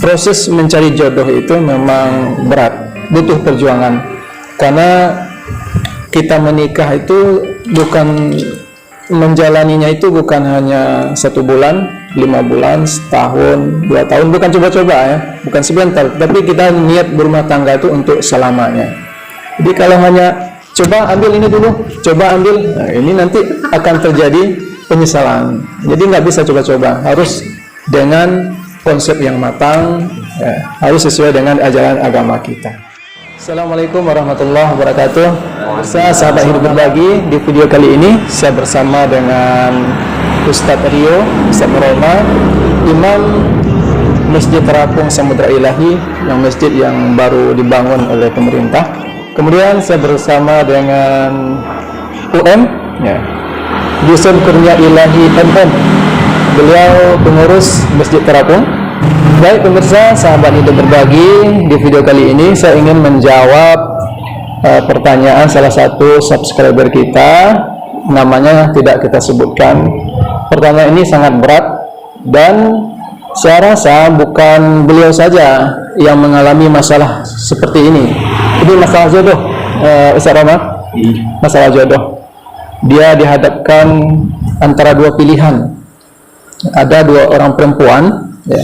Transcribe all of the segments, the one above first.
Proses mencari jodoh itu memang berat, butuh perjuangan. Karena kita menikah itu bukan menjalaninya itu bukan hanya 1 bulan, 5 bulan, setahun, 2 tahun, bukan coba-coba ya, bukan sebentar. Tapi kita niat berumah tangga itu untuk selamanya. Jadi kalau hanya coba ambil ini dulu, coba ambil, nah ini nanti akan terjadi penyesalan. Jadi nggak bisa coba-coba, harus dengan konsep yang matang, ya, harus sesuai dengan ajaran agama kita. Assalamualaikum warahmatullahi wabarakatuh. Saya sahabat hidup berbagi. Di video kali ini saya bersama dengan Ustadz Rio, Ustadz Roma, Imam Masjid Terapung Samudra Ilahi, yang masjid yang baru dibangun oleh pemerintah. Kemudian saya bersama dengan UM, ya, Dusun Kurnia Ilahi MM. Beliau pengurus Masjid Terapung. Baik pemirsa, sahabat hidup berbagi, di video kali ini saya ingin menjawab pertanyaan salah satu subscriber kita, namanya tidak kita sebutkan. Pertanyaan ini sangat berat dan saya rasa bukan beliau saja yang mengalami masalah seperti ini. Ini masalah jodoh, Ustaz Rama, masalah jodoh. Dia dihadapkan antara 2 pilihan. Ada 2 orang perempuan, ya,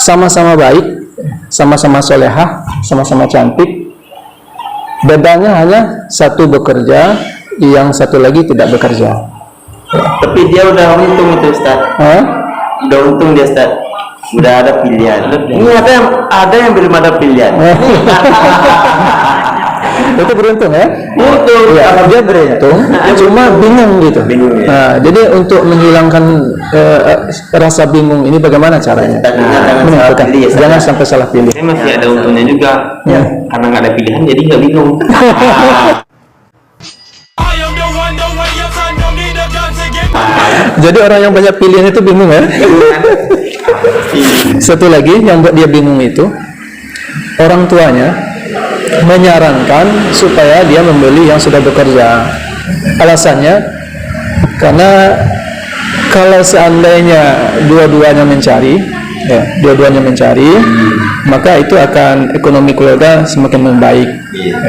sama-sama baik, sama-sama solehah, sama-sama cantik. Bedanya hanya satu bekerja, yang satu lagi tidak bekerja. Tapi dia udah untung itu, Ustaz. Udah untung dia, Ustaz. Udah ada pilihan. Ini ada yang belum ada pilihan. Itu beruntung ya? Untung. Ya, dia beruntung, cuma bingung gitu. Bingung, ya? Nah, jadi untuk menghilangkan rasa bingung ini bagaimana caranya? Jangan sampai salah pilih. Ini masih ada untungnya juga, ya. Karena nggak ada pilihan, jadi nggak bingung. Jadi orang yang banyak pilihan itu bingung ya? Satu lagi yang buat dia bingung itu, orang tuanya menyarankan supaya dia membeli yang sudah bekerja. Alasannya karena kalau seandainya dua-duanya mencari, ya, maka itu akan ekonomi keluarga semakin membaik. Ya.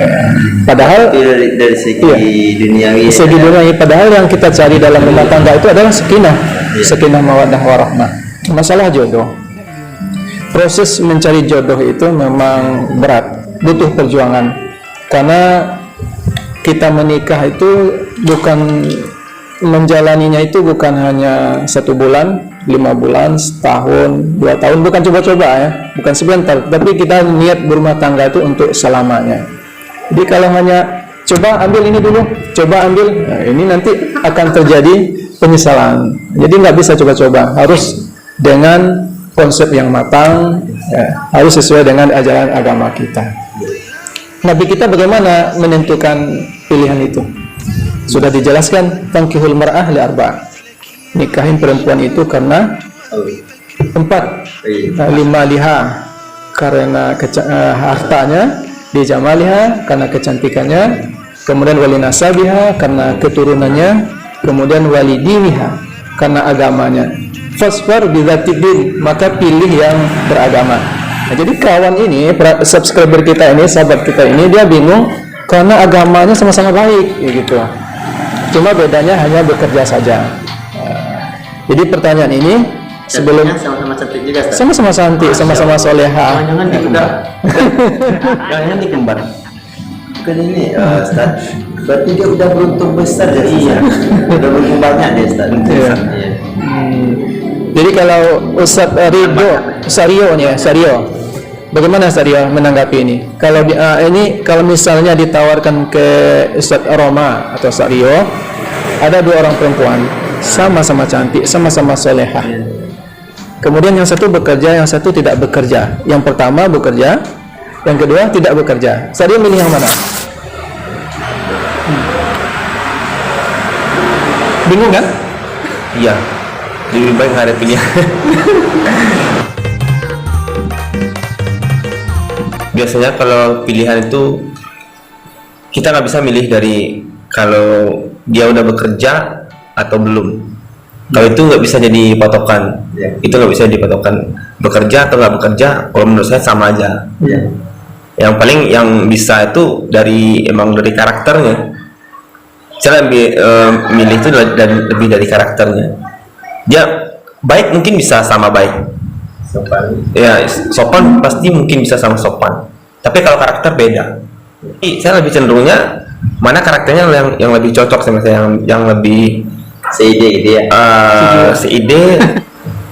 Padahal dari segi duniawi, segi duniawi, padahal yang kita cari dalam rumah tangga itu adalah sakinah mawaddah warahmah. Masalah jodoh, proses mencari jodoh itu memang berat, butuh perjuangan. Karena kita menikah itu bukan menjalaninya itu bukan hanya 1 bulan, 5 bulan, setahun, 2 tahun, bukan coba-coba ya, bukan sebentar. Tapi kita niat berumah tangga itu untuk selamanya. Jadi kalau hanya coba ambil ini dulu, coba ambil, nah ini nanti akan terjadi penyesalan. Jadi nggak bisa coba-coba, harus dengan konsep yang matang, ya, harus sesuai dengan ajaran agama kita. Nabi kita bagaimana menentukan pilihan itu? Sudah dijelaskan, tankihul mar'ah li arba'. Nikahin perempuan itu karena 4. 5 liha karena hartanya, di jamaliha karena kecantikannya, kemudian wali nasabiha karena keturunannya, kemudian wali diniha karena agamanya. Fasfar bidzatid, maka pilih yang beragama. Nah, jadi kawan ini, subscriber kita ini, sahabat kita ini, dia bingung karena agamanya sama-sama baik, ya gitu. Cuma bedanya hanya bekerja saja. Jadi pertanyaan ini sebelum sama-sama cantik juga, Ustaz. Sama-sama cantik, sama-sama soleha. Jangan dikembar. Jangan dikembar. Bukan ini, Ustaz. Berarti dia udah beruntung besar ya, iya. Udah beruntung banyak dia, Ustaz. Iya. Jadi kalau Ustaz Rio nih, Sario, bagaimana Sario menanggapi ini? Kalau ini kalau misalnya ditawarkan ke Ustaz Roma atau Sario, ada 2 orang perempuan, sama-sama cantik, sama-sama solehah. Kemudian yang satu bekerja, yang satu tidak bekerja. Yang pertama bekerja, yang kedua tidak bekerja. Sario milih yang mana? Bingung kan? Iya. Lebih baik nggak ada pilihan. Biasanya kalau pilihan itu kita nggak bisa milih dari kalau dia udah bekerja atau belum. Kalau itu nggak bisa jadi patokan. Itu nggak bisa dipatokan. bekerja atau nggak bekerja, kalau menurut saya sama aja. Iya. Yang paling yang bisa itu emang dari karakternya. Saya lebih milih itu lebih dari karakternya. Dia baik mungkin bisa sama baik. Sopan. Ya, sopan pasti mungkin bisa sama sopan. Tapi kalau karakter beda. Jadi, saya lebih cenderungnya mana karakternya yang lebih cocok sama saya, yang lebih Seide gitu ya. seide.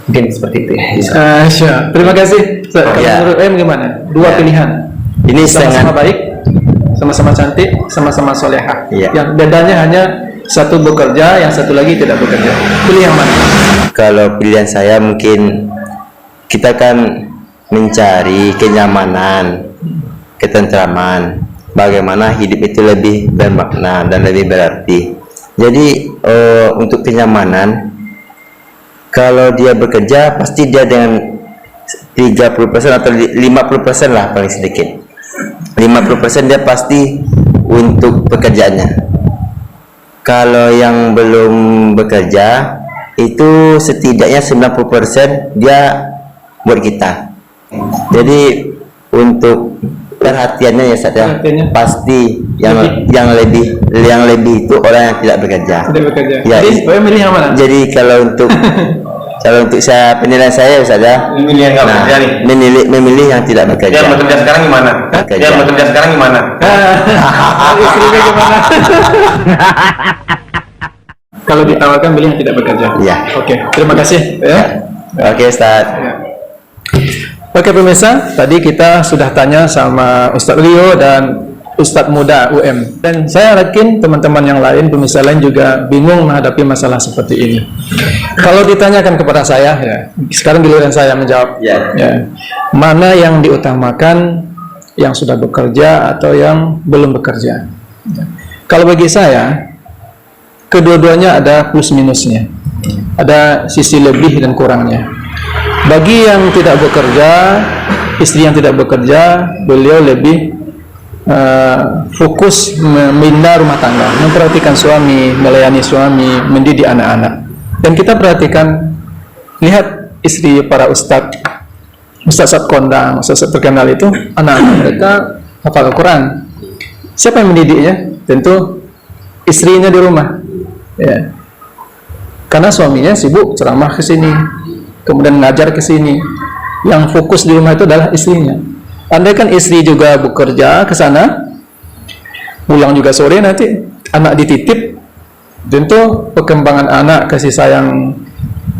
Mungkin seperti itu ya. Syah. Terima kasih. Kalau Ya. menurut gimana? Dua Ya. pilihan. Ini Sama-sama sangat baik, sama-sama cantik, sama-sama solehah. Iya. Yang bedanya hanya satu bekerja, yang satu lagi tidak bekerja. Pilih yang mana? kalau pilihan saya mungkin kita kan mencari kenyamanan, ketentraman, bagaimana hidup itu lebih bermakna dan lebih berarti. Jadi untuk kenyamanan, kalau dia bekerja pasti dia dengan 30% atau 50% lah paling sedikit. 50% dia pasti untuk pekerjaannya. Kalau yang belum bekerja itu setidaknya 90% dia buat kita. Jadi untuk perhatiannya ya saja Perhatiannya. pasti yang lebih itu orang yang tidak bekerja. Tidak bekerja. Ya, Jadi, milih yang mana? jadi kalau untuk saya penilaian saya saja Memilih yang nggak bekerja nih. memilih yang tidak bekerja. Dia bekerja sekarang gimana? Bekerja. Dia bekerja sekarang gimana? Istrinya gimana? Kalau ditawarkan pilih yang tidak bekerja. Iya. Oke, terima kasih. Ya. Oke, Ustaz. Oke pemirsa, tadi kita sudah tanya sama Ustadz Rio dan Ustadz Muda UM, dan saya yakin teman-teman yang lain, pemirsa lain juga bingung menghadapi masalah seperti ini. Kalau ditanyakan kepada saya, ya, sekarang giliran saya menjawab. Ya. Ya, mana yang diutamakan, yang sudah bekerja atau yang belum bekerja? Ya. Kalau bagi saya, kedua-duanya ada plus minusnya, ada sisi lebih dan kurangnya. Bagi yang tidak bekerja, istri yang tidak bekerja, beliau lebih fokus membina rumah tangga, memperhatikan suami, melayani suami, mendidik anak-anak. Dan kita perhatikan, lihat istri para ustadz kondang, ustadz terkenal itu, anak-anak mereka hafal Al-Quran. Siapa yang mendidiknya? Tentu istrinya di rumah. Ya. Karena suaminya sibuk ceramah ke sini, kemudian ngajar ke sini. Yang fokus di rumah itu adalah istrinya. Andai kan istri juga bekerja ke sana, pulang juga sore, nanti anak dititip, tentu perkembangan anak, kasih sayang.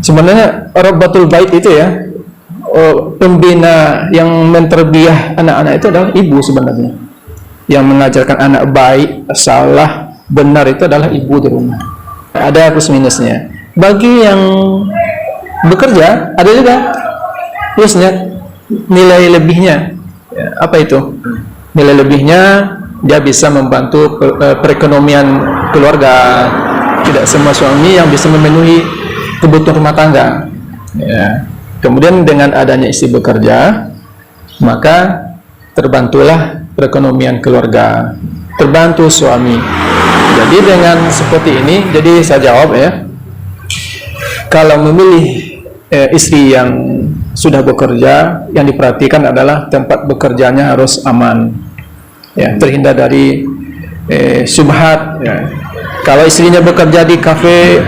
Sebenarnya Rabbatul Bait itu ya, pembina yang menterbiah anak-anak itu adalah ibu sebenarnya. Yang mengajarkan anak baik, salah, benar itu adalah ibu di rumah. Ada plus minusnya. Bagi yang bekerja, ada juga plusnya, nilai lebihnya. Ya, apa itu? Nilai lebihnya, dia bisa membantu perekonomian keluarga. Tidak semua suami yang bisa memenuhi kebutuhan rumah tangga. Ya. Kemudian dengan adanya istri bekerja, maka terbantulah perekonomian keluarga, terbantu suami. Jadi dengan seperti ini, jadi saya jawab ya, kalau memilih istri yang sudah bekerja, yang diperhatikan adalah tempat bekerjanya harus aman, ya, terhindar dari syubhat. Ya. Kalau istrinya bekerja di kafe,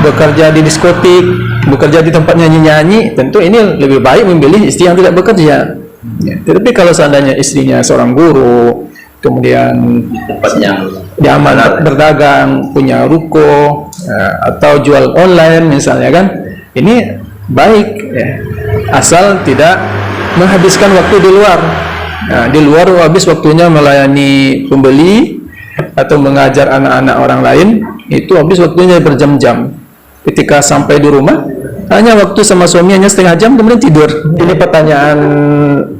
bekerja di diskotik, bekerja di tempat nyanyi-nyanyi, tentu ini lebih baik memilih istri yang tidak bekerja. Ya. Tetapi kalau seandainya istrinya seorang guru, kemudian Tempatnya nyaman berdagang, punya ruko, atau jual online misalnya kan, ini baik ya. Asal tidak menghabiskan waktu di luar. Nah, di luar habis waktunya melayani pembeli atau mengajar anak-anak orang lain, itu habis waktunya berjam-jam. Ketika sampai di rumah, hanya waktu sama suami hanya setengah jam, kemudian tidur. Ini pertanyaan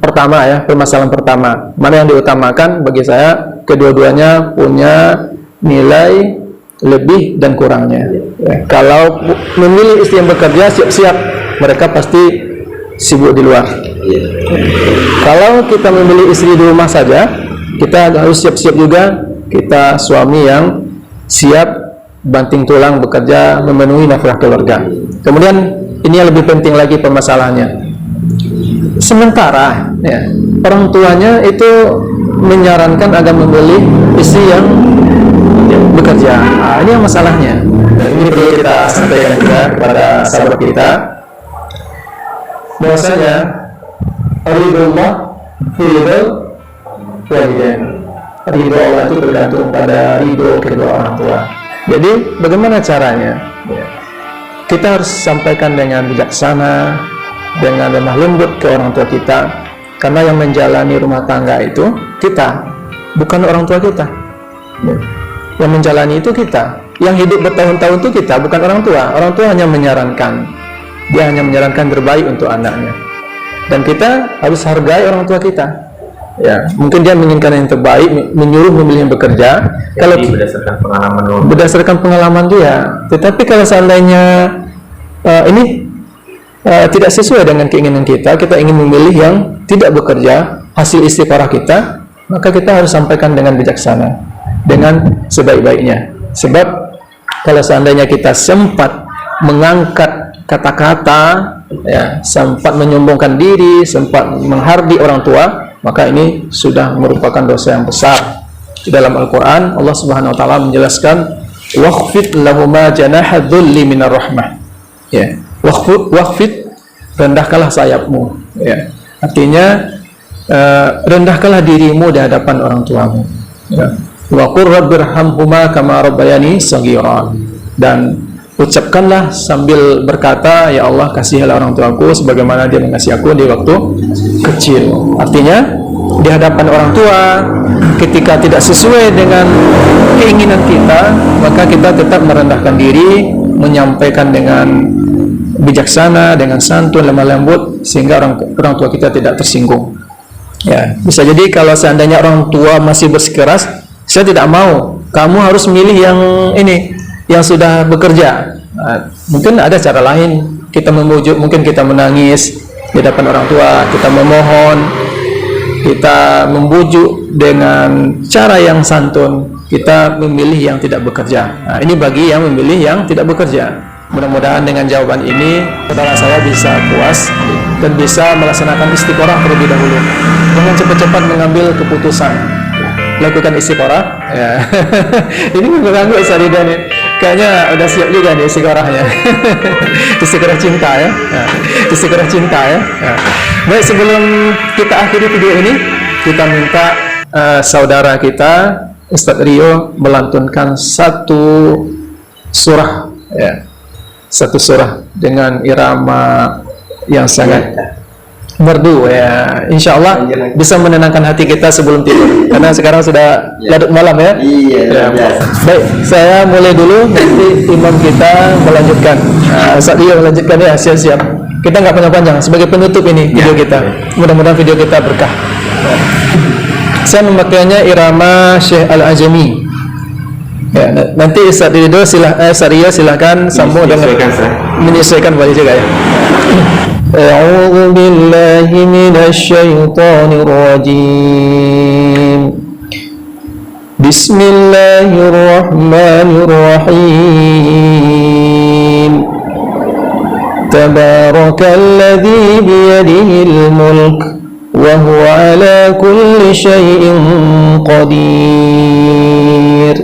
pertama ya, permasalahan pertama. Mana yang diutamakan? Bagi saya, kedua-duanya punya nilai lebih dan kurangnya. Ya, kalau memilih istri yang bekerja, siap-siap mereka pasti sibuk di luar. Kalau kita memilih istri di rumah saja, kita harus siap-siap juga, kita suami yang siap banting tulang bekerja memenuhi nafkah keluarga. Kemudian ini yang lebih penting lagi permasalahannya. sementara ya, orang tuanya itu menyarankan agar memilih istri yang bekerja. Nah, ini yang masalahnya. Dan ini perlu kita sampaikan juga kepada sahabat kita bahwasanya ridho walidain, ridho Allah itu bergantung pada ridho kedua orang tua. Jadi bagaimana caranya? Kita harus sampaikan dengan bijaksana, dengan lemah lembut ke orang tua kita, karena yang menjalani rumah tangga itu kita, bukan orang tua kita. Yang menjalani itu kita, yang hidup bertahun-tahun itu kita, bukan orang tua. Orang tua hanya menyarankan, dia hanya menyarankan terbaik untuk anaknya, dan kita harus hargai orang tua kita. Ya, mungkin dia menginginkan yang terbaik, menyuruh memilih yang bekerja. Kalau berdasarkan pengalaman lo. Berdasarkan pengalaman dia. Tetapi kalau seandainya ini tidak sesuai dengan keinginan kita, kita ingin memilih yang tidak bekerja, hasil istiqorah kita, maka kita harus sampaikan dengan bijaksana, dengan sebaik-baiknya. Sebab kalau seandainya kita sempat mengangkat kata-kata, ya, sempat menyombongkan diri, sempat menghardi orang tua, maka ini sudah merupakan dosa yang besar. Di dalam Al-Quran Allah Subhanahu Wa Taala menjelaskan, "Wakhfid lahuma janaha dhulli minar rahmah." Ya, wakhfid, rendahkanlah sayapmu. Ya, artinya rendahkanlah dirimu di hadapan orang tuamu. Ya. Wa qur rabbirhamhuma kama rabbayani shaghira. Dan ucapkanlah sambil berkata, ya Allah, kasihilah orang tuaku sebagaimana dia mengasihi aku di waktu kecil. Artinya di hadapan orang tua, ketika tidak sesuai dengan keinginan kita, maka kita tetap merendahkan diri, menyampaikan dengan bijaksana, dengan santun, lemah lembut, sehingga orang tua kita tidak tersinggung. Ya, bisa jadi kalau seandainya orang tua masih bersikeras, saya tidak mau, kamu harus milih yang ini, yang sudah bekerja. Nah, mungkin ada cara lain, kita memujuk, mungkin kita menangis di hadapan orang tua, kita memohon, kita membujuk dengan cara yang santun, kita memilih yang tidak bekerja. Nah, ini bagi yang memilih yang tidak bekerja. Mudah-mudahan dengan jawaban ini saudara saya bisa puas dan bisa melaksanakan istiqorah terlebih dahulu. Jangan cepat-cepat mengambil keputusan. Lakukan istiqorah. Ya. Ini mengganggu Ustaz Ridha nih. Kayaknya udah siap juga nih istiqorahnya. Istiqorah cinta ya. Ya. Istiqorah cinta ya. Ya. Baik, sebelum kita akhiri video ini, kita minta saudara kita Ustaz Rio melantunkan satu surah, ya, satu surah dengan irama yang sangat merdu, ya. Insya Allah bisa menenangkan hati kita sebelum tidur, karena sekarang sudah larut malam ya. Iya, Ya. Baik, saya mulai dulu, nanti imam kita melanjutkan. Ustaz Rio melanjutkan ya, siap-siap. Kita nggak panjang-panjang, sebagai penutup ini video kita. Mudah-mudahan video kita berkah. Saya memakainya irama Syekh Al-Ajami. Ya, nanti Ustaz Ridho silahkan sambung dengan menyesuaikan boleh juga ya. A'udzu billahi minasy syaithanir rajim. Bismillahirrahmanirrahim. Tabarakalladzi biyadihil mulk wa huwa ala kulli syai'in qadir.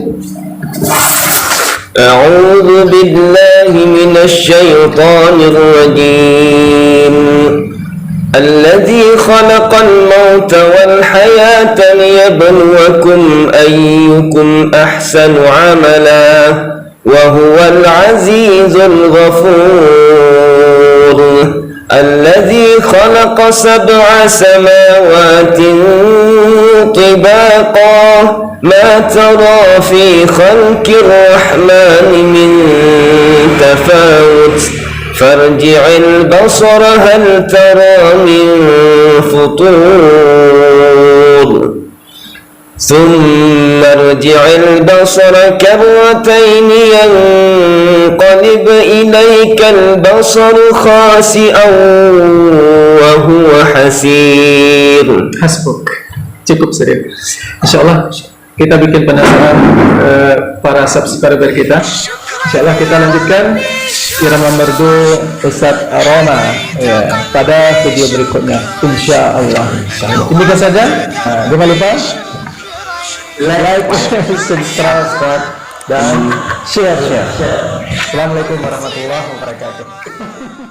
أعوذ بالله من الشيطان الرجيم الذي خلق الموت والحياة ليبلوكم أيكم أحسن عملا وهو العزيز الغفور الذي خلق 7 سماوات طباقا ما ترى في خلق الرحمن من تفاوت فارجع البصر هل ترى من فطور ثم ارجع البصر كرتين ينقلب إليك البصر خاسئا وهو حسير. Hasbuk, cukup serius. Insyaallah kita bikin penasaran para subscriber kita. Insyaallah kita lanjutkan irama merdu Ustadz Rona ya pada video berikutnya insyaallah. Demikian saja. Jangan lupa like, subscribe dan share. Assalamualaikum warahmatullahi wabarakatuh.